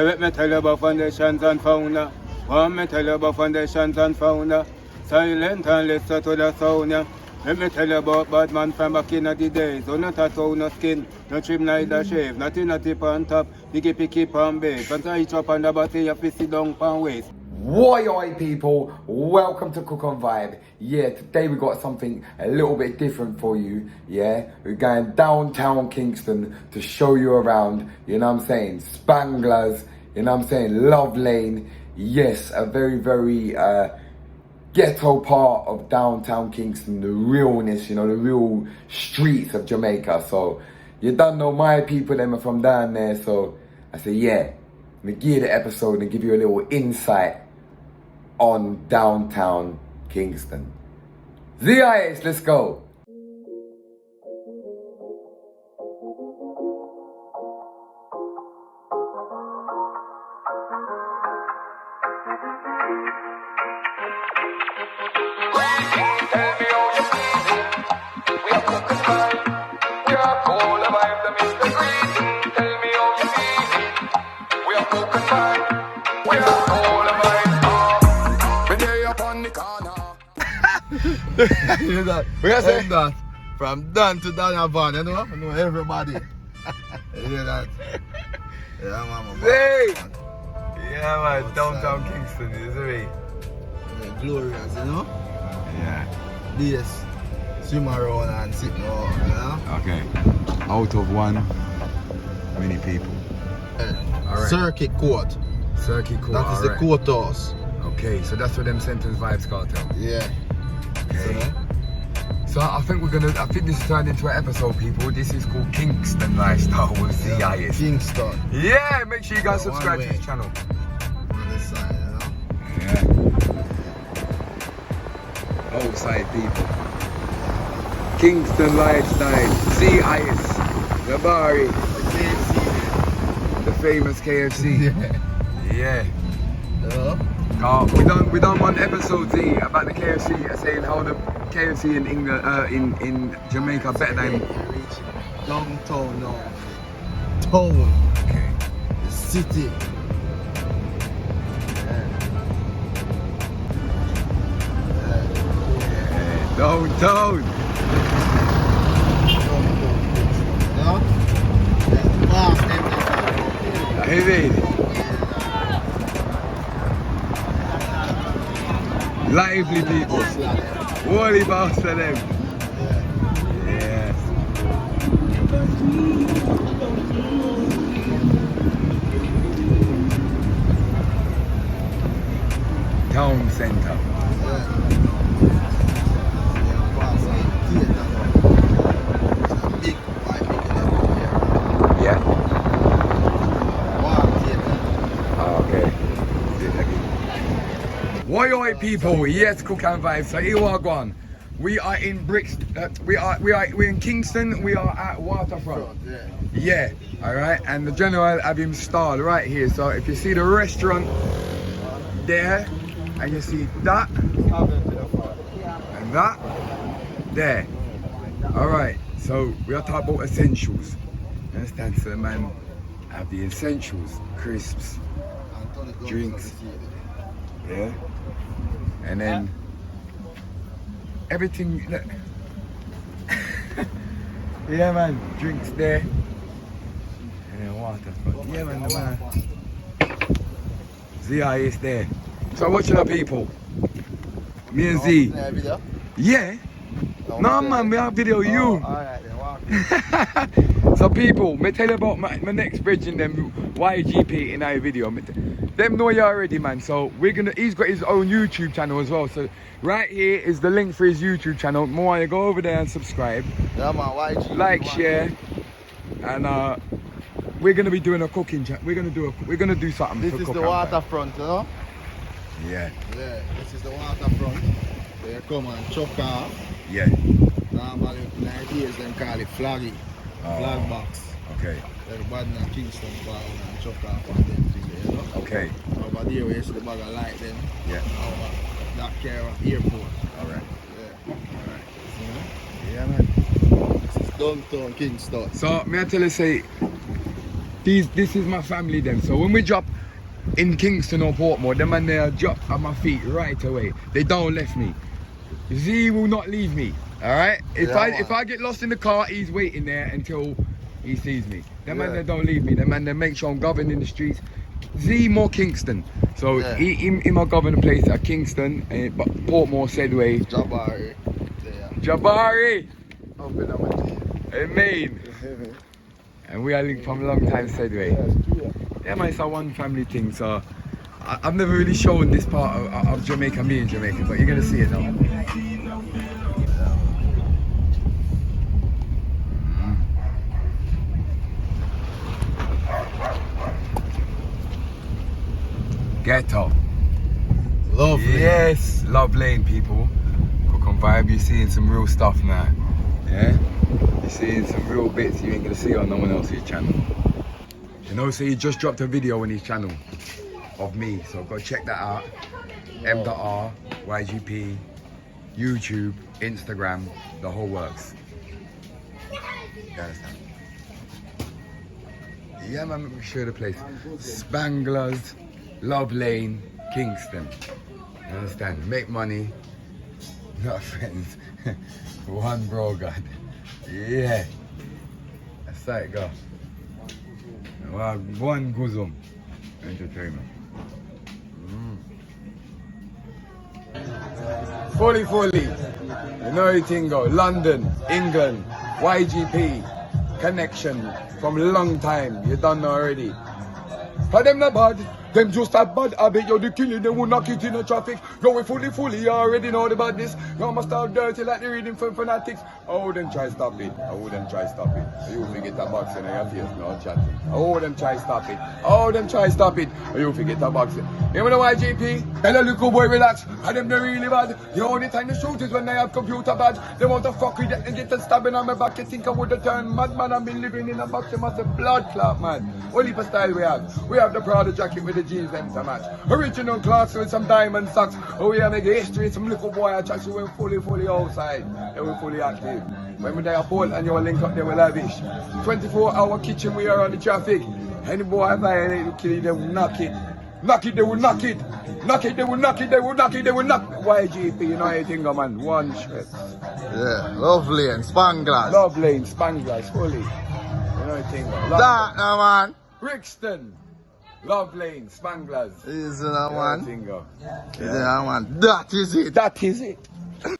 Let me tell you about foundations and founder. Want me tell you about foundations and founder. Silent and listen to the sound. Yeah. Let me tell you about bad man from back in the days. Oh, not a toe, no skin, no trim, neither shave. Nothing a tip on top, picky on base. Once I chop on the body, you have to sit down on waist. Why people, welcome to Cook on Vibe. Yeah, today we got something a little bit different for you. Yeah, we're going downtown Kingston to show you around, you know what I'm saying, SPANGLAZ, you know what I'm saying, Love Lane. Yes, a very ghetto part of downtown Kingston, the realness, you know, the real streets of Jamaica. So you don't know my people, them are from down there. So I say, yeah, let me give you the episode and give you a little insight on downtown Kingston. ZIS, let's go. You know, we are saying that from Don to Donovan, you know? I know everybody. You hear that? Yeah, man. Hey! Yeah, man, downtown Kingston, you see? Yeah, glorious, you know? Yeah. Yes. Swim around and sit around, you know? Okay. Out of one, many people. Yeah. All right. Circuit Court. Circuit Court. That is the courthouse. Okay, so that's what them sentence vibes cartel. Yeah. Okay. So I think this turned into an episode, people. This is called Kingston Lifestyle with ZIS. Kingston. Yeah, make sure you guys subscribe to this channel. On this side, you know? Yeah. Outside people. Kingston Lifestyle, ZIS, the Bari, the famous KFC. Yeah. We done one episode Z about the KFC, saying how the KFC in England, in Jamaica better than downtown now. Town. Okay. The city. Downtown. Heavy. Lively people. Holy boss to them. Yes. Town centre. Yeah. Okay. Oi people, yes, Cook and Vibe. So here we are gone. We are in we're in Kingston. We are at Waterfront. Yeah. All right. And the general have him stalled right here. So if you see the restaurant there, and you see that and that there. All right. So we are talking about essentials. Understand? So the man have the essentials, crisps, drinks. Yeah. And then everything. Yeah, man. Drinks there. And then water. Yeah, man. The man. ZIS there. So watching the people. Me and Z. Yeah. No, man. We have video you. Alright then. So people, me tell you about my next bridge in them YGP in our video. Them know you already, man. So he's got his own YouTube channel as well. So right here is the link for his YouTube channel. More, you go over there and subscribe. Yeah, man. YG. Like, share, and we're gonna be doing a cooking chat. We're gonna do something. This is the waterfront, you know? Yeah. Yeah. This is the waterfront. Where you come and chuck off. Yeah. Normally, nowadays them call it flaggy. Flag box. Okay. Everybody in Kingston go out and chuck off on them things, you know? Okay. Over there we see the bag of light then. Yeah. Over that care of airport. Alright. Yeah. Alright. See, Yeah, man. this is downtown Kingston. So, may I tell you, say, This is my family then. So when we drop in Kingston or Portmore, them man they drop at my feet right away. They don't left me. Z will not leave me. Alright? If I get lost in the car, he's waiting there until he sees me. Them man they don't leave me. Them man they make sure I'm governing the streets. Z more Kingston. So he might govern the place at Kingston, but Portmore Sedway. Jabari. Jabari! Amen. And we are linked from a long time Sedway. Yeah man, it's a one family thing, so I've never really shown this part of Jamaica, me in Jamaica, but you're gonna see it now. Ghetto. Lovely. Yes, Love Lane people. Come vibe, you're seeing some real stuff now. Yeah? You're seeing some real bits you ain't gonna see on no one else's channel. You know, so he just dropped a video on his channel of me, so go check that out. mdotr, YGP, YouTube, Instagram, the whole works. You understand? Yeah man, let me show you the place. SPANGLAZ, Love Lane, Kingston. You understand? Make money, not friends. One bro God. Yeah. That's how it go. Well, one guzum. Entertainment. Fully. You know everything go. London, England, YGP, connection from a long time. You don't know already. But them not bad. Them just a bad habit. Yo, the killing, they will knock it in the traffic. Yo, we fully, you already know the badness. Yo, must have dirty like the reading from fanatics. I wouldn't try stop it. You forget a box in your face, no chatting. I wouldn't try stop it. You forget a box. You know why, JP? Tell a little boy relax. And them they really bad. The only time they shoot is when they have computer badge. They want to fuck with it and get a stabbing on my back. You think I would have turned madman? I've been living in a box. You must have blood clot, man. What heap of style we have? We have the Prada jacket with the jeans them to match. Original clocks with some diamond socks. Oh, we have make history. Some little boy I chat you went fully outside. They were fully active. When we there bolt and you will link up there with lavish. 24-hour kitchen we are on the traffic. Any boy violate the kill, they will knock it. They will knock it. YGP, you know anything, man. One shred. Yeah, Lovely and SPANGLAZ. Love Lane, SPANGLAZ, fully. You know anything, man. That no man. Brixton. Love Lane, SPANGLAZ. Is that man? Yeah. That is it.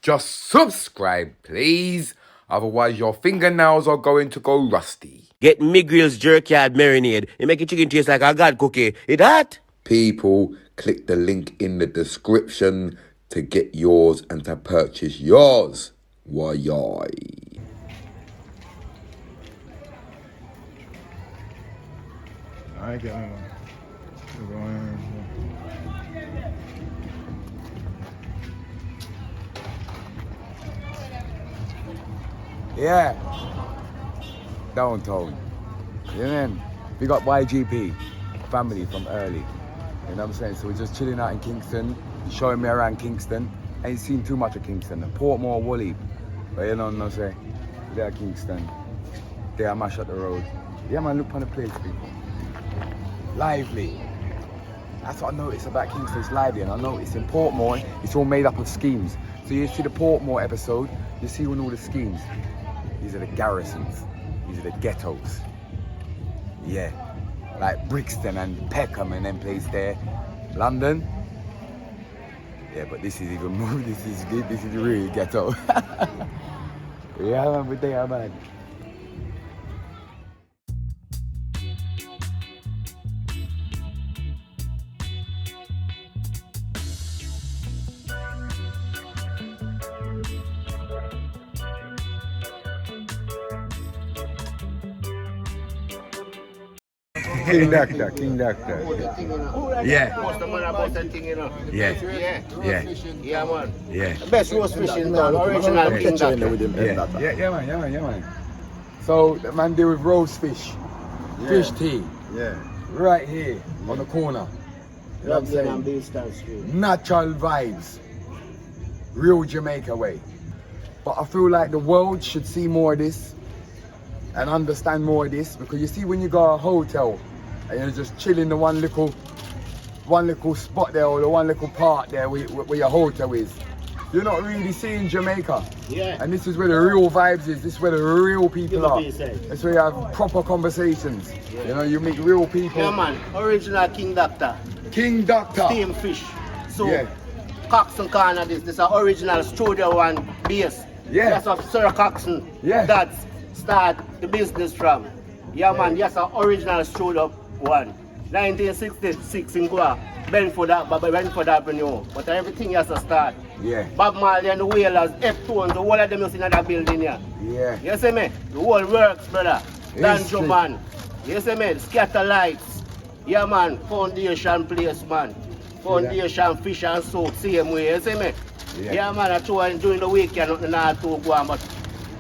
Just subscribe, please. Otherwise, your fingernails are going to go rusty. Get Miguel's jerkyard marinade. It make your chicken taste like a god cookie. It hot? People, click the link in the description to get yours and to purchase yours. Why? I got Yeah. Downtown. You know what I mean? We got YGP, family from early. You know what I'm saying? So we're just chilling out in Kingston, showing me around Kingston. Ain't seen too much of Kingston. Portmore, Woolley. But you know what I'm saying? They're Kingston. They're mash up the road. Yeah man, look on the place, people. Lively. That's what I noticed about Kingston, it's lively. And I noticed in Portmore, it's all made up of schemes. So you see the Portmore episode, you see all the schemes. These are the garrisons. These are the ghettos. Yeah. Like Brixton and Peckham and them place there. London. Yeah, but this is even more, this is really ghetto. Yeah man, we're there man. King Doctor. Yeah. Yeah, man. Yeah. Best roast fish in town. Original King Doctor. Yeah, man. So, the man deal with roast fish. Fish tea. Yeah. Right here on the corner. You know what I'm saying? Natural vibes. Real Jamaica way. But I feel like the world should see more of this. and understand more of this, because you see when you go to a hotel and you're just chilling the one little spot there or the one little part there where your hotel is, you're not really seeing Jamaica. Yeah. And this is where the real vibes is. This is where the real people are. Peace, eh? That's where you have proper conversations. Yeah. You know, you meet real people. Yeah, man. Original King Doctor. King Doctor. Steam fish. So, Yeah. Coxon Corner, this is an original Studio One base. Yeah. That's what Sir Coxon. Yeah. That start the business from. Yeah, man. That's an original Studio One. 1966 in Goa. Benford Avenue. But everything has to start. Yeah. Bob Marley and the Wailers, F-Tones, the whole of them is in that building here. Yeah. You see me? The whole works, brother. Yes, Danjo, man. You see me? Scatter lights. Yeah, man. Foundation place, man. Foundation, fish and soap, same way. You see me? Yeah, man. I try during the weekend, nothing not to go on, but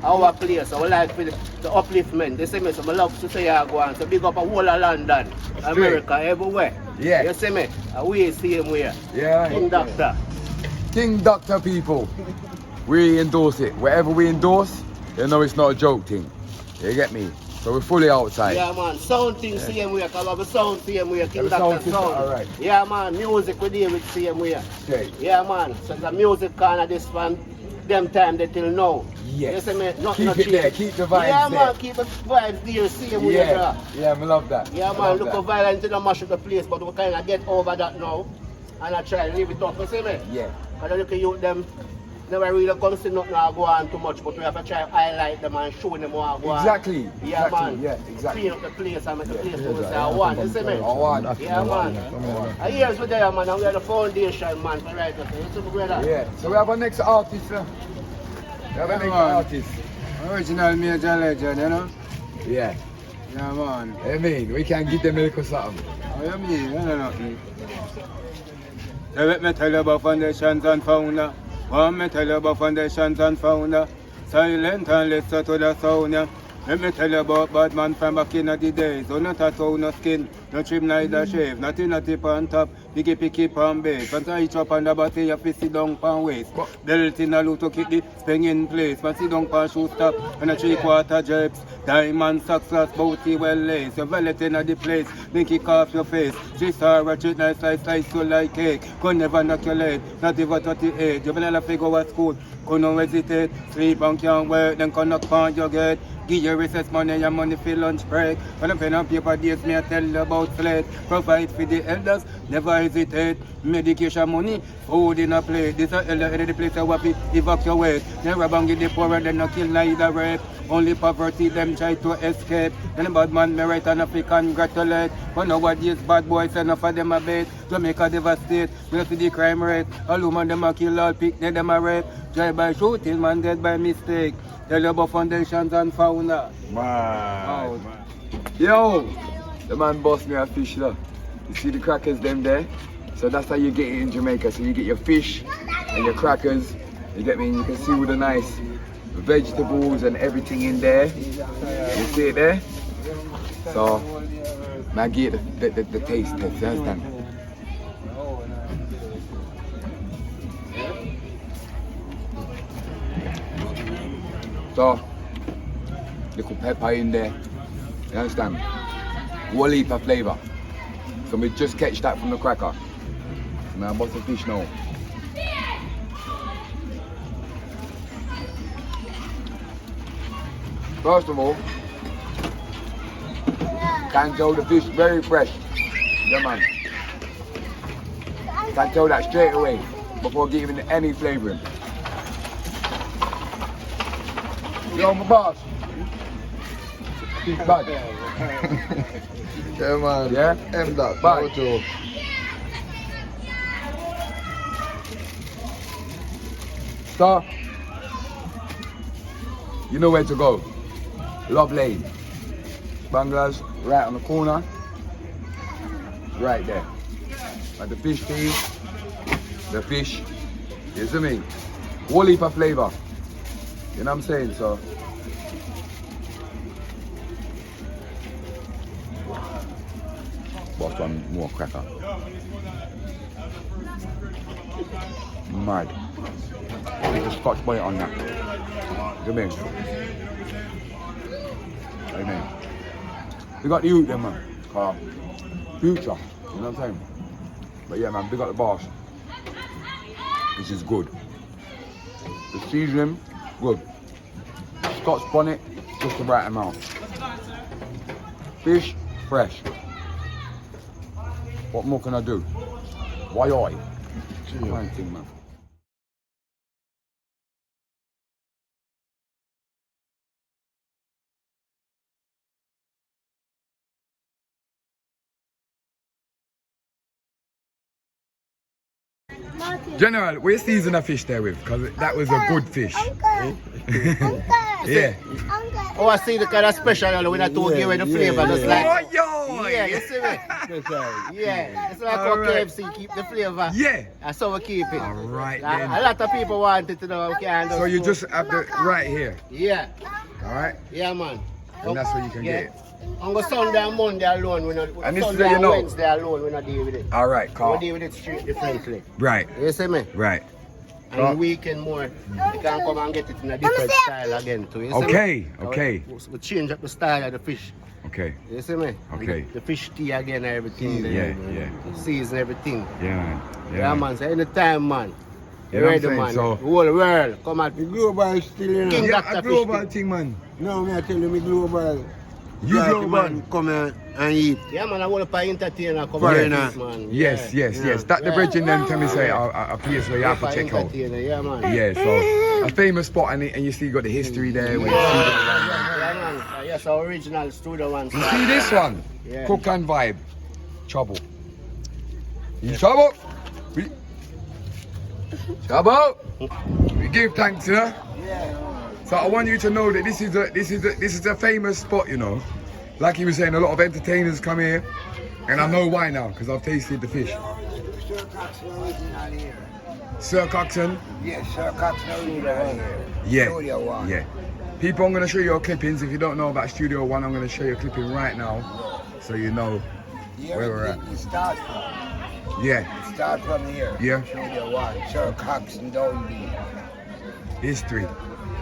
our place, our life, the upliftment. You see me? So I love to say I go on. So big up a whole of London, America, everywhere. Yeah. You see me? We same way. Yeah. King Doctor. King Doctor people, we endorse it. Whatever we endorse, you know it's not a joke thing. You get me? So we're fully outside. Yeah, man. Sound thing same way. Cause I have a sound same way. King Have a sound Doctor system, sound. alright. Yeah, man. Music we deal with same way. Okay. Yeah, man. So the music corner this from them time they till now. Yes. You see me? Not, Keep not it change. there, keep the vibes yeah, there. man. Keep the vibes there same way, Yeah, bro. yeah, I love that. Yeah, I man. love Look that. how violent in the mash of the place, but we kind of get over that now. And I try to leave it up. You see me? Yeah. Because look at you, them never really come see nothing go on too much, but we have to try to highlight them and show them what go on. Exactly. Yeah, exactly. man. Yeah, exactly. Clean up the place and make the place to say I want. You see me? I want. Yeah, man. And here's what they are, man. And we are the foundation, man, for right up. You see me, brother? Yeah. So we have our next artist, sir. We have our next man. artist. Original major legend, you know? Yeah. Yeah, man. I mean, we can give them a little something. What you mean? You know nothing. So let me tell you about foundations and founder. Want me tell you about foundations and founder. Silent and listen to the sound, yeah. Let me tell you about bad man from back in the days. So not a toe, no skin, no trim, neither shave. Nothing a tip on top, picky on base. Once I chop on the body, you fi sit down pan waist. Belt in a loot to keep the spring in place. Once sit down pan shoe stop, and a 3/4 drapes. Diamond socks, glass, booty well laced. Your velvet in the place, then kick off your face. 3-star ratchet, nice slice so like cake. Could never knock your leg, not even 38. You vanilla figure at school, could not hesitate. Sleep and can't work, then can knock on your gate. Give your recess money, your money for lunch break. When I pen and paper days, me I tell you about slate. Provide for the elders, never hesitate. Medication money, food in a plate. This a elder in the place I want to evacuate. Never bang the poor and then no kill neither rape. Only poverty them try to escape. Then the bad man me write and if he congratulate. But nowadays bad boys enough of them a bait. Jamaica devastate, me see the crime rate. All woman them a kill, all picnic them a rape. Drive by shooting, man dead by mistake. Tell you about foundations and founder. Man. Yo, the man boss me a fish there. You see the crackers them there? So that's how you get it in Jamaica. So you get your fish and your crackers. You get me? And you can see all the nice vegetables and everything in there. You see it there? So, man, get the taste. You understand? So, little pepper in there. You understand? One heap of flavour. So we just catch that from the cracker. Now what's the fish now? First of all, can tell the fish very fresh. Yeah man. Can tell that straight away before giving it any flavouring. Yo, my boss. Bad. Yeah, man. Yeah? mdotr. Bye. Go to. So, you know where to go. Love Lane. SPANGLAZ, right on the corner. Right there. Like the fish tea, the fish. You see me? Whole heap of flavour. You know what I'm saying? So, what's one more cracker? Mad. Just Scotch bonnet on that. You know what I mean? Amen. We got the youth there, man. Future. You know what I'm saying? But yeah, man, we got the boss. This is good. The seasoning, good. Scotch bonnet, just the right amount. Fish, fresh. What more can I do? Why I? Fine thing, man. General, what season of fish there with? Because that was a good fish. Yeah. Oh, I see the kind of special when I told you the flavor. Just like, Oh, yo! yeah, you see me? Yeah, it's like how KFC keep the flavor. Yeah. That's how we keep it. All right, A then. lot of people wanted to know. So you just have the right here. Yeah, All right? yeah, man. And that's where you can get it. On the Sunday and Monday alone, we not. And this is Sunday how you and know. Wednesday alone, we not deal with it. All right, We Carl. deal with it straight differently. Right, You see me? right. And the weekend more, you can come and get it in a different style again too. You see Okay, me? okay. We change up the style of the fish. Okay. You see me? Okay. The fish tea again and everything. Yeah, yeah. The season, everything. Yeah, man. Yeah, man. So anytime, man. You know what I'm Ready, saying? man. So- The whole world come at The global still, you know. King Yeah, Dr. a global Fish. thing, man. No, me I tell you, me global. You Like, global. man, come here and eat. Yeah, man. I want to pay entertainer. Come Foreigner. on, man. Yes, Yeah. yes, yes. That the bridging them tell me say a place where you have to Pay check out. entertainer, yeah, man. Yeah, so a famous spot and you see you got the history there. With Yeah, man. Yes, our original studio one. you see this one? Yeah. Cook and vibe. Trouble. You trouble? Trouble? We give thanks, you know? So I want you to know that this is a famous spot, you know. Like he was saying, a lot of entertainers come here, and I know why now, because I've tasted the fish. Sir Coxon original here. Sir Coxon? Yes, Sir Coxon original here. Yeah. Studio One. Yeah. People, I'm going to show you clippings. If you don't know about Studio One, I'm going to show you a clipping right now, so you know Here where we're at. it start from. Yeah, It start from here. Yeah. Studio One. Sir Coxon down there. history.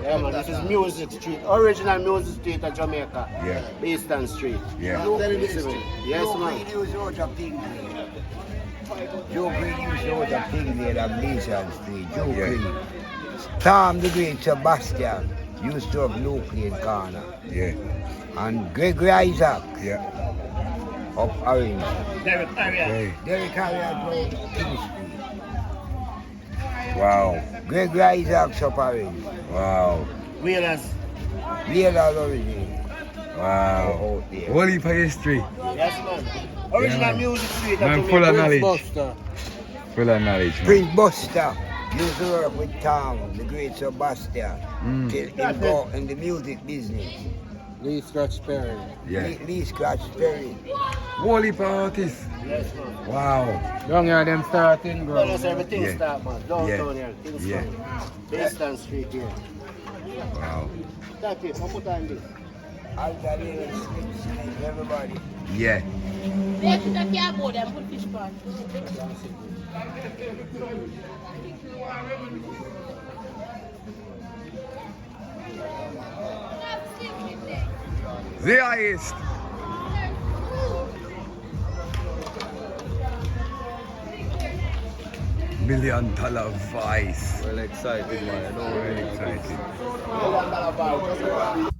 Yeah, man. This is Music Street. Original Music Street of Jamaica. Yeah. Eastern Street. Yeah. Yes, man. Joe Green used out of Kingston. Joe Green used out of Kingston and Leeson Street. Joe Yeah. Green. Tom the Great Sebastian used to have Nuclear Corner. Yeah, And Gregory Isaac yeah. up Orange. Derek Area. Hey, Derek Harrier Road, King Street. wow, Gregory Isaac up Orange. wow, Wheelers. Leonard Origin. wow. Out there. Whole heap of history. Yes, man. Original man. Music Street. Man, of full of Jamaica. knowledge. Buster. Full of knowledge, man. Prince Buster used to work with Tom, the great Sebastian, till he go in the music business. Lee Scratch Perry. Yeah. Lee Scratch Perry. Whole heap of artists. Yes, man. Wow. Down here them starting, bro. Well, that's everything Yeah. start, man. Downtown Yeah. here. Kingston. Yeah. Eastern Street here. Wow. That's it. I'll put on this. Altalena, everybody. Yeah. They put a cardboard and put fish pan. The highest. $1 million vice. Well excited, man. Very excited. $1 bar.